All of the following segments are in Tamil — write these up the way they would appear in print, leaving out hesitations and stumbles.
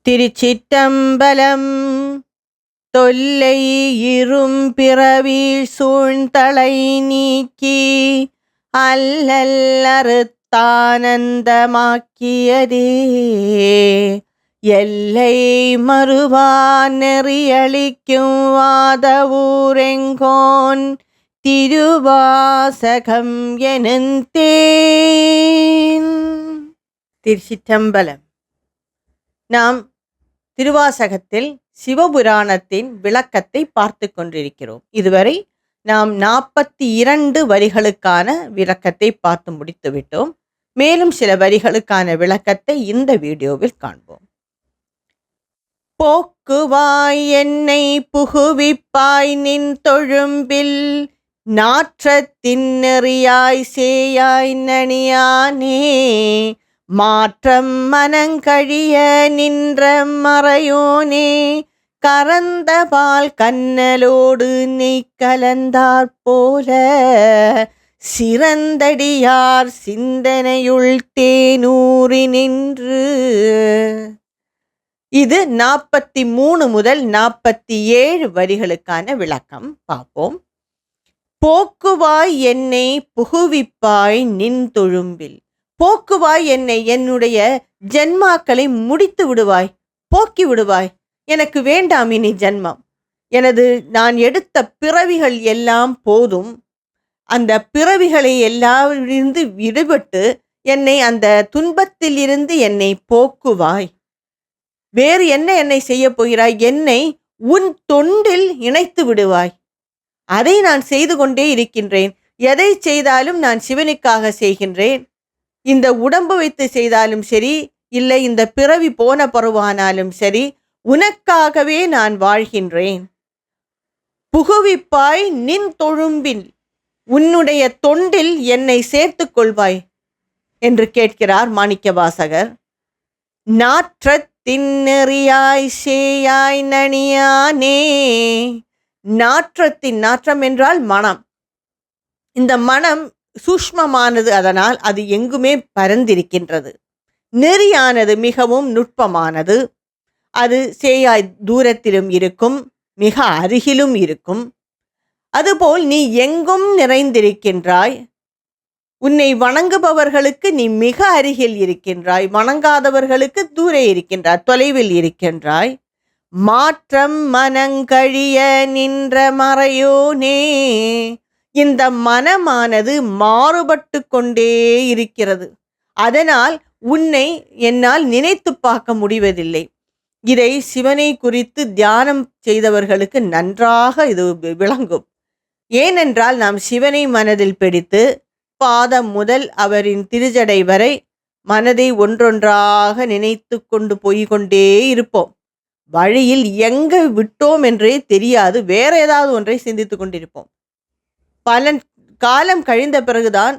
திருச்சிற்றம்பலம். தொல்லை இரும் பிறவி சூழ்ந்தலை நீக்கி அல்லல் அறுத்தானந்தமாக்கியதே எல்லை மறுவான் நெறியளிக்கும் வாதவூரெங்கோன் திருவாசகம் எனுந்தேன். திருச்சிற்றம்பலம். நாம் திருவாசகத்தில் சிவபுராணத்தின் விளக்கத்தை பார்த்து கொண்டிருக்கிறோம். இதுவரை நாம் 42 வரிகளுக்கான விளக்கத்தை பார்த்து முடித்துவிட்டோம். மேலும் சில வரிகளுக்கான விளக்கத்தை இந்த வீடியோவில் காண்போம். போக்குவாய் என்னை புகுவிப்பாய் நின் தொழும்பில் நாற்றத்தின் நெறியாய் சேயாய் நனியானே மாற்றம் மனங்கழிய நின்ற மறையோனே கரந்த பால் கண்ணலோடு நெய் கலந்தாற் போல சிறந்தடியார் சிந்தனையுள் தேனூறி நின்று. இது 43 முதல் 47 வரிகளுக்கான விளக்கம் பார்ப்போம். போக்குவாய் என்னை புகுவிப்பாய் நின் தொழும்பில். போக்குவாய் என்னை, என்னுடைய ஜென்மாக்களை முடித்து விடுவாய், போக்கி விடுவாய். எனக்கு வேண்டாம் இனி ஜென்மம். நான் எடுத்த பிறவிகள் எல்லாம் போதும். அந்த பிறவிகளை எல்லாரிலிருந்து விடுபட்டு என்னை அந்த துன்பத்தில் இருந்து என்னை போக்குவாய். வேறு என்னை செய்ய போகிறாய்? என்னை உன் தொண்டில் இணைத்து விடுவாய். அதை நான் செய்து கொண்டே இருக்கின்றேன். எதை செய்தாலும் நான் சிவனுக்காக செய்கின்றேன். இந்த உடம்பு வைத்து செய்தாலும் சரி, இல்லை இந்த பிறவி போன பருவானாலும் சரி, உனக்காகவே நான் வாழ்கின்றேன். புகுவிப்பாய் நின் தொழும்பில், உன்னுடைய தொண்டில் என்னை சேர்த்து கொள்வாய் என்று கேட்கிறார் மாணிக்கவாசகர். நாற்றத்தின் நெறியாய் சேயாய் நனியானே. நாற்றம் என்றால் மனம். இந்த மனம் சூஷ்மமானது, அதனால் அது எங்குமே பரந்திருக்கின்றது. நெறியானது மிகவும் நுட்பமானது. அது சேயாய் தூரத்திலும் இருக்கும், மிக அருகிலும் இருக்கும். அதுபோல் நீ எங்கும் நிறைந்திருக்கின்றாய். உன்னை வணங்குபவர்களுக்கு நீ மிக அருகில் இருக்கின்றாய், வணங்காதவர்களுக்கு தூரே இருக்கின்றாய், தொலைவில் இருக்கின்றாய். மாற்றம் மனங்கழிய நின்ற மறையோனே. இந்த மனமானது மாறுபட்டு கொண்டே இருக்கிறது. அதனால் உன்னை என்னால் நினைத்து பார்க்க முடிவதில்லை. இதை சிவனை குறித்து தியானம் செய்தவர்களுக்கு நன்றாக இது விளங்கும். ஏனென்றால் நாம் சிவனை மனதில் பிடித்து பாதம் முதல் அவரின் திருஜடை வரை மனதை ஒன்றொன்றாக நினைத்து கொண்டு போய்கொண்டே இருப்போம். வழியில் எங்க விட்டோம் என்றே தெரியாது, வேற ஏதாவது ஒன்றை சிந்தித்து கொண்டிருப்போம். பல காலம் கழிந்த பிறகுதான்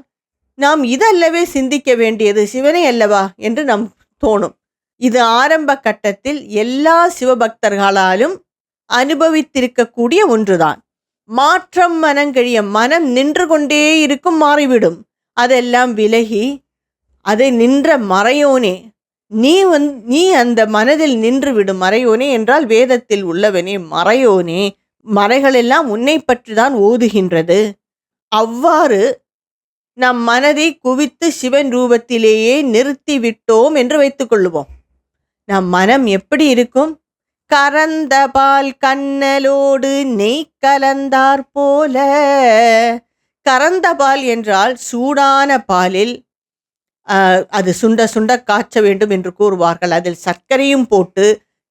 நாம் இதல்லவே சிந்திக்க வேண்டியது, சிவனை அல்லவா என்று நம் தோணும். இது ஆரம்ப கட்டத்தில் எல்லா சிவபக்தர்களாலும் அனுபவித்திருக்கக்கூடிய ஒன்றுதான். மாற்றம் மனங்கழிய, மனம் நின்று கொண்டே இருக்கும், மாறிவிடும். அதெல்லாம் விலகி அதை நின்ற மறையோனே, நீ அந்த மனதில் நின்று விடும். மறையோனே என்றால் வேதத்தில் உள்ளவனே, மறையோனே. மறைகளெல்லாம் உன்னை பற்றி தான் ஓதுகின்றது. அவ்வாறு நம் மனதை குவித்து சிவன் ரூபத்திலேயே நிறுத்தி விட்டோம் என்று வைத்துக் கொள்ளுவோம். நம் மனம் எப்படி இருக்கும்? கரந்த பால் கண்ணலோடு நெய் கலந்தாற் போல. கரந்த பால் என்றால் சூடான பாலில் அது சுண்ட சுண்ட காய்ச்ச வேண்டும் என்று கூறுவார்கள். அதில் சர்க்கரையும் போட்டு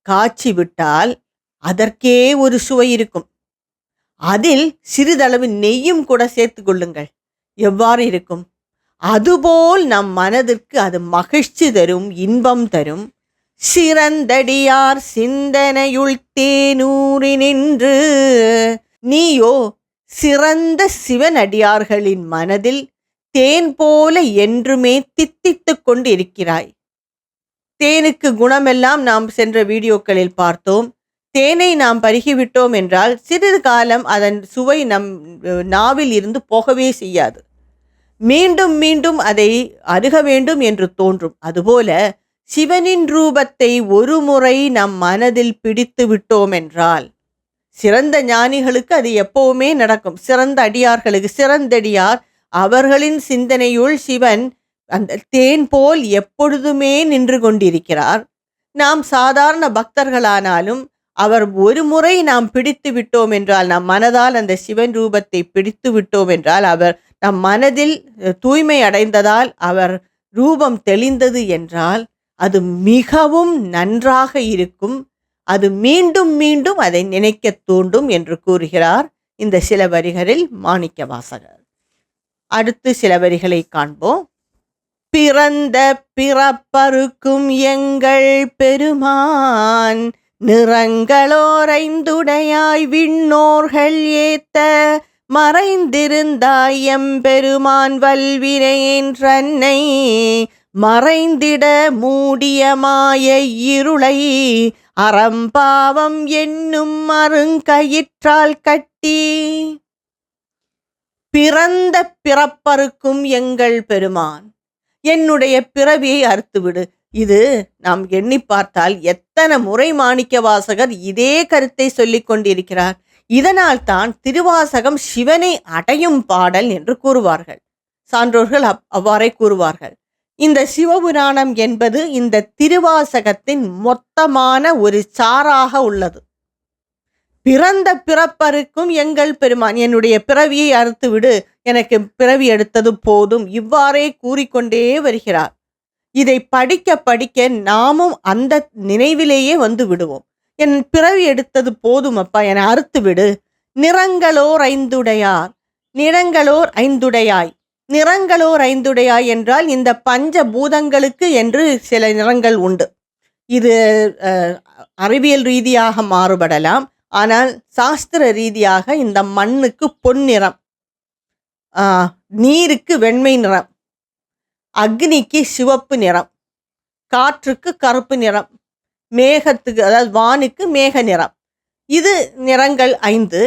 காய்ச்சி விட்டால் அதற்கே ஒரு சுவை இருக்கும். அதில் சிறிதளவு நெய்யும் கூட சேர்த்து கொள்ளுங்கள், எவ்வாறு இருக்கும்? அதுபோல் நம் மனதிற்கு அது மகிழ்ச்சி தரும், இன்பம் தரும். சிறந்தடியார் சிந்தனையுள் தேனூறி நின்று. நீயோ சிறந்த சிவனடியார்களின் மனதில் தேன் போல என்றுமே தித்தித்து கொண்டு இருக்கிறாய். தேனுக்கு குணமெல்லாம் நாம் சென்ற வீடியோக்களில் பார்த்தோம். தேனை நாம் பருகிவிட்டோம் என்றால் சிறிது காலம் அதன் சுவை நம் நாவில் இருந்து போகவே செய்யாது. மீண்டும் மீண்டும் அதை அருக வேண்டும் என்று தோன்றும். அதுபோல சிவனின் ரூபத்தை ஒரு முறை நம் மனதில் பிடித்து விட்டோம் என்றால், சிறந்த ஞானிகளுக்கு அது எப்பவுமே நடக்கும். சிறந்த அடியார்களுக்கு, சிறந்தடியார் அவர்களின் சிந்தனையுள் சிவன் அந்த தேன் போல் எப்பொழுதுமே நின்று கொண்டிருக்கிறார். நாம் சாதாரண பக்தர்களானாலும் அவர் ஒரு முறை நாம் பிடித்து விட்டோம் என்றால், நம் மனதால் அந்த சிவன் ரூபத்தை பிடித்து விட்டோம் என்றால், அவர் நம் மனதில் தூய்மை அடைந்ததால், அவர் ரூபம் தெளிந்தது என்றால், அது மிகவும் நன்றாக இருக்கும். அது மீண்டும் மீண்டும் அதை நினைக்க தூண்டும் என்று கூறுகிறார் இந்த சில வரிகளில் மாணிக்கவாசகர். அடுத்து சில வரிகளை காண்போம். பிறந்த பிறப்பறுக்கும் எங்கள் பெருமான் நிறங்களோரைந்துடையாய் விண்ணோர்கள் ஏத்த மறைந்திருந்தாய் எம்பெருமான் வல்வினையென்றன்னை மறைந்திட மூடிய மாய இருளை அறம்பாவம் என்னும் அருங்கயிற்றால் கட்டி. பிறந்த பிறப்பறுக்கும் எங்கள் பெருமான், என்னுடைய பிறவியை அறுத்துவிடு. இது நாம் எண்ணி பார்த்தால் எத்தனை முறை மாணிக்கவாசகர் இதே கருத்தை சொல்லிக் கொண்டிருக்கிறார். இதனால் தான் திருவாசகம் சிவனை அடையும் பாடல் என்று கூறுவார்கள். சான்றோர்கள் அவ்வாறே கூறுவார்கள். இந்த சிவபுராணம் என்பது இந்த திருவாசகத்தின் மொத்தமான ஒரு சாராக உள்ளது. பிறந்த பிறப்பறுக்கும் எங்கள் பெருமான், என்னுடைய பிறவியை அறுத்துவிடு, எனக்கு பிறவி எடுத்தது போதும், இவ்வாறே கூறிக்கொண்டே வருகிறார். இதை படிக்க படிக்க நாமும் அந்த நினைவிலேயே வந்து விடுவோம். என் பிறவி எடுத்தது போதும் அப்பா, என்னை அறுத்து விடு. நிறங்களோர் ஐந்துடையார், நிறங்களோர் ஐந்துடையாய். நிறங்களோர் ஐந்துடையாய் என்றால் இந்த பஞ்ச பூதங்களுக்கு என்று சில நிறங்கள் உண்டு. இது அறிவியல் ரீதியாக மாறுபடலாம். ஆனால் சாஸ்திர ரீதியாக இந்த மண்ணுக்கு பொன்னிறம், நீருக்கு வெண்மை நிறம், அக்னிக்கு சிவப்பு நிறம், காற்றுக்கு கருப்பு நிறம், மேகத்துக்கு அதாவது வானுக்கு மேக நிறம். இது நிறங்கள் 5.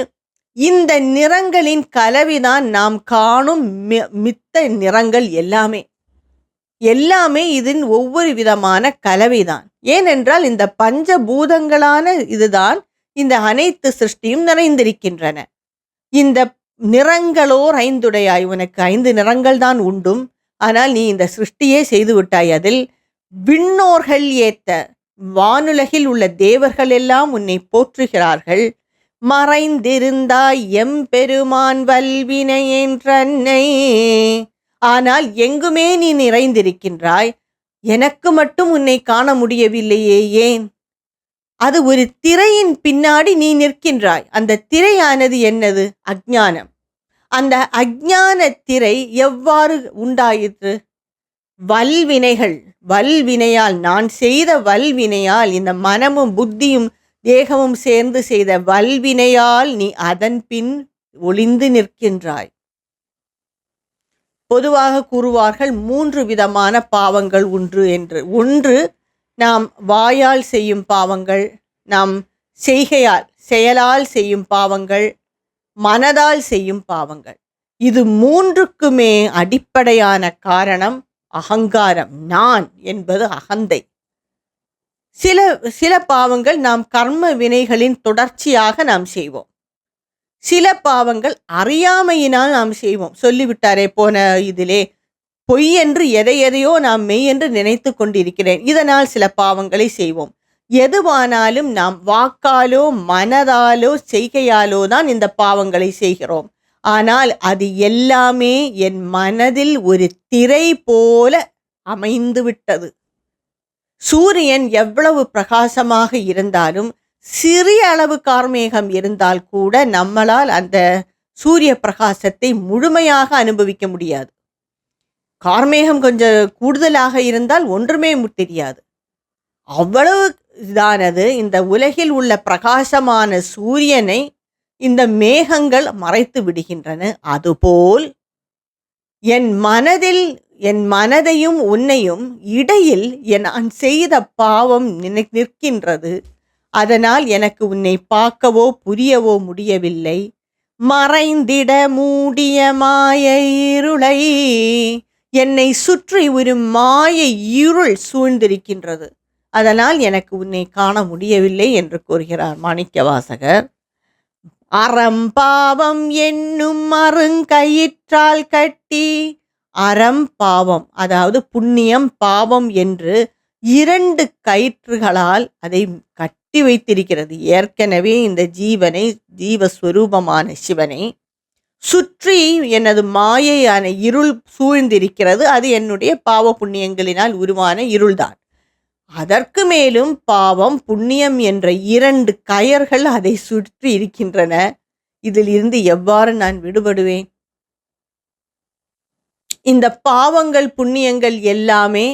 இந்த நிறங்களின் கலவைதான் நாம் காணும் மித்த நிறங்கள் எல்லாமே. இதன் ஒவ்வொரு விதமான கலவைதான். ஏனென்றால் இந்த பஞ்சபூதங்களான இதுதான் இந்த அனைத்து சிருஷ்டியும் நிறைந்திருக்கின்றன. இந்த நிறங்களோர் ஐந்துடையாய், உனக்கு 5 நிறங்கள் தான் உண்டும். ஆனால் நீ இந்த சிருஷ்டியே செய்து விட்டாய். அதில் விண்ணோர்கள் ஏத்த, வானுலகில் உள்ள தேவர்கள் எல்லாம் உன்னை போற்றுகிறார்கள். மறைந்திருந்தாய் எம்பெருமான் வல்வினையென்றன்னை, ஆனால் எங்குமே நீ நிறைந்திருக்கின்றாய். எனக்கு மட்டும் உன்னை காண முடியவில்லையே, ஏன்? அது ஒரு திரையின் பின்னாடி நீ நிற்கின்றாய். அந்த திரையானது என்னது? அஞ்ஞானம். அந்த அஞ்ஞான திரை எவ்வாறு உண்டாயிற்று? வல்வினைகள், வல்வினையால், நான் செய்த வல்வினையால், இந்த மனமும் புத்தியும் தேகமும் சேர்ந்து செய்த வல்வினையால் நீ அதன் பின் ஒளிந்து நிற்கின்றாய். பொதுவாக கூறுவார்கள் 3 விதமான பாவங்கள் உண்டு என்று. ஒன்று, நாம் வாயால் செய்யும் பாவங்கள், நாம் செயலால் செய்யும் பாவங்கள், மனதால் செய்யும் பாவங்கள். இது 3க்குமே அடிப்படையான காரணம் அகங்காரம். நான் என்பது அகந்தை. சில பாவங்கள் நாம் கர்ம வினைகளின் தொடர்ச்சியாக நாம் செய்வோம். சில பாவங்கள் அறியாமையினால் நாம் செய்வோம். சொல்லிவிட்டாரே போன இதிலே, பொய் என்று எதையோ நாம் மெய் என்று நினைத்து கொண்டிருக்கிறேன். இதனால் சில பாவங்களை செய்வோம். எதுவானாலும் நாம் வாக்காலோ மனதாலோ செய்கையாலோ தான் இந்த பாவங்களை செய்கிறோம். ஆனால் அது எல்லாமே என் மனதில் ஒரு திரை போல அமைந்து விட்டது. சூரியன் எவ்வளவு பிரகாசமாக இருந்தாலும், சிறிய அளவு கார்மேகம் இருந்தால் கூட நம்மளால் அந்த சூரிய பிரகாசத்தை முழுமையாக அனுபவிக்க முடியாது. கார்மேகம் கொஞ்சம் கூடுதலாக இருந்தால் ஒன்றுமே தெரியாது. அவ்வளவு இதானது இந்த உலகில் உள்ள பிரகாசமான சூரியனை இந்த மேகங்கள் மறைத்து விடுகின்றன. அதுபோல் என் மனதையும் உன்னையும் இடையில் நான் செய்த பாவம் நிற்கின்றது. அதனால் எனக்கு உன்னை பார்க்கவோ புரியவோ முடியவில்லை. மறைந்திட மூடிய மாய இருளை, என்னை சுற்றி ஒரு மாய இருள் சூழ்ந்திருக்கின்றது. அதனால் எனக்கு உன்னை காண முடியவில்லை என்று கூறுகிறார் மாணிக்கவாசகர். அறம்பாவம் என்னும் அருங்கயிற்றால் கட்டி, அறம் பாவம் அதாவது புண்ணியம் பாவம் என்று 2 கயிற்றுகளால் அதை கட்டி வைத்திருக்கிறது. ஏற்கனவே இந்த ஜீவனை, ஜீவஸ்வரூபமான சிவனை சுற்றி எனது மாயையான இருள் சூழ்ந்திருக்கிறது. அது என்னுடைய பாவ புண்ணியங்களினால் உருவான இருள்தான். அதற்கு மேலும் பாவம் புண்ணியம் என்ற 2 கயர்கள் அதை சுற்றி இருக்கின்றன. இதில் இருந்து எவ்வாறு நான் விடுபடுவேன்? இந்த பாவங்கள் புண்ணியங்கள் எல்லாமே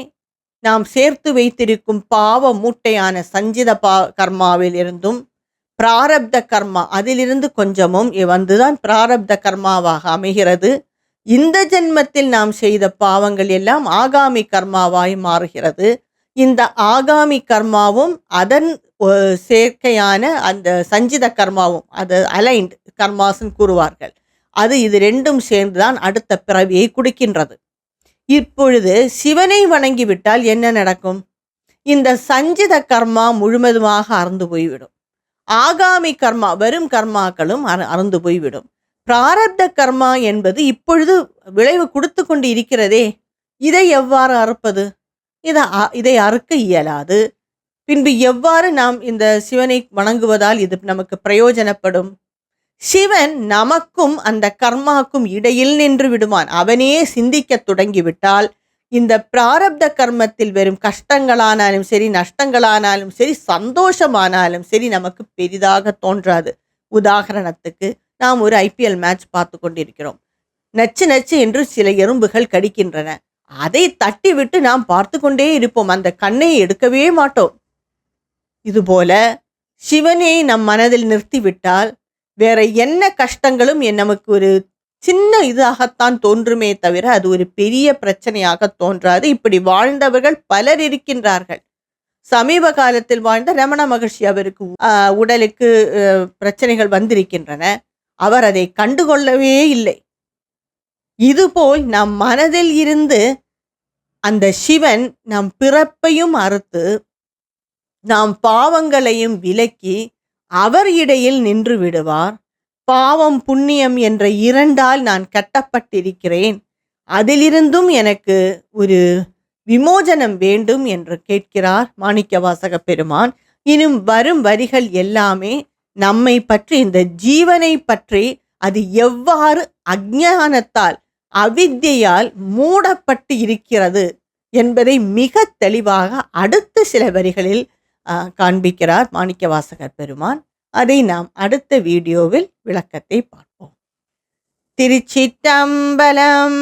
நாம் சேர்த்து வைத்திருக்கும் பாவ மூட்டையான சஞ்சித கர்மாவில் இருந்தும் பிராரப்த கர்மா அதிலிருந்து கொஞ்சமும் வந்துதான் பிராரப்த கர்மாவாக அமைகிறது. இந்த ஜென்மத்தில் நாம் செய்த பாவங்கள் எல்லாம் ஆகாமி கர்மாவாய் மாறுகிறது. இந்த ஆகாமி கர்மாவும் அதன் சேர்க்கையான அந்த சஞ்சித கர்மாவும், அது அலைன்ட் கர்மாஸ்ன்னு கூறுவார்கள், அது இது 2ம் சேர்ந்துதான் அடுத்த பிறவியை கொடுக்கின்றது. இப்பொழுது சிவனை வணங்கிவிட்டால் என்ன நடக்கும்? இந்த சஞ்சித கர்மா முழுவதுமாக அறந்து போய்விடும். ஆகாமி கர்மா வெறும் கர்மாக்களும் அறந்து போய்விடும். பிராரப்த கர்மா என்பது இப்பொழுது விளைவு கொடுத்து கொண்டு இருக்கிறதே, இதை எவ்வாறு அறுப்பது? இதை அறுக்க இயலாது. பின்பு எவ்வாறு நாம் இந்த சிவனை வணங்குவதால் இது நமக்கு பிரயோஜனப்படும்? சிவன் நமக்கும் அந்த கர்மாக்கும் இடையில் நின்று விடுவான். அவனே சிந்திக்க தொடங்கிவிட்டால் இந்த பிராரப்த கர்மத்தில் வெறும் கஷ்டங்களானாலும் சரி, நஷ்டங்களானாலும் சரி, சந்தோஷமானாலும் சரி நமக்கு பெரிதாக தோன்றாது. உதாரணத்துக்கு நாம் ஒரு IPL மேட்ச் பார்த்து கொண்டிருக்கிறோம். நச்சு நச்சு என்று சில எறும்புகள் கடிக்கின்றன. அதை தட்டிவிட்டு நாம் பார்த்து கொண்டே இருப்போம். அந்த கண்ணை எடுக்கவே மாட்டோம். இதுபோல சிவனை நம் மனதில் நிறுத்திவிட்டால் வேற என்ன கஷ்டங்களும் நமக்கு ஒரு சின்ன இதாகத்தான் தோன்றுமே தவிர அது ஒரு பெரிய பிரச்சனையாக தோன்றாது. இப்படி வாழ்ந்தவர்கள் பலர் இருக்கின்றார்கள். சமீப காலத்தில் வாழ்ந்த ரமண மகர்ஷி, அவருக்கு உடலுக்கு பிரச்சனைகள் வந்திருக்கின்றன. அவர் அதை கண்டுகொள்ளவே இல்லை. இதுபோல் நம் மனதில் இருந்து அந்த சிவன் நம் பிறப்பையும் அறுத்து நாம் பாவங்களையும் விலக்கி அவர் இடையில் நின்று விடுவார். பாவம் புண்ணியம் என்ற 2ஆல் நான் கட்டப்பட்டிருக்கிறேன், அதிலிருந்தும் எனக்கு ஒரு விமோசனம் வேண்டும் என்று கேட்கிறார் மாணிக்கவாசக பெருமான். இன்னும் வரும் வரிகள் எல்லாமே நம்மை பற்றி, இந்த ஜீவனை பற்றி, அது எவ்வாறு அஞ்ஞானத்தால் அவித்யால் மூடப்பட்டு இருக்கிறது என்பதை மிக தெளிவாக அடுத்த சில வரிகளில் காண்பிக்கிறார் மாணிக்கவாசகர் பெருமான். அதை நாம் அடுத்த வீடியோவில் விளக்கத்தை பார்ப்போம். திருச்சிற்றம்பலம்.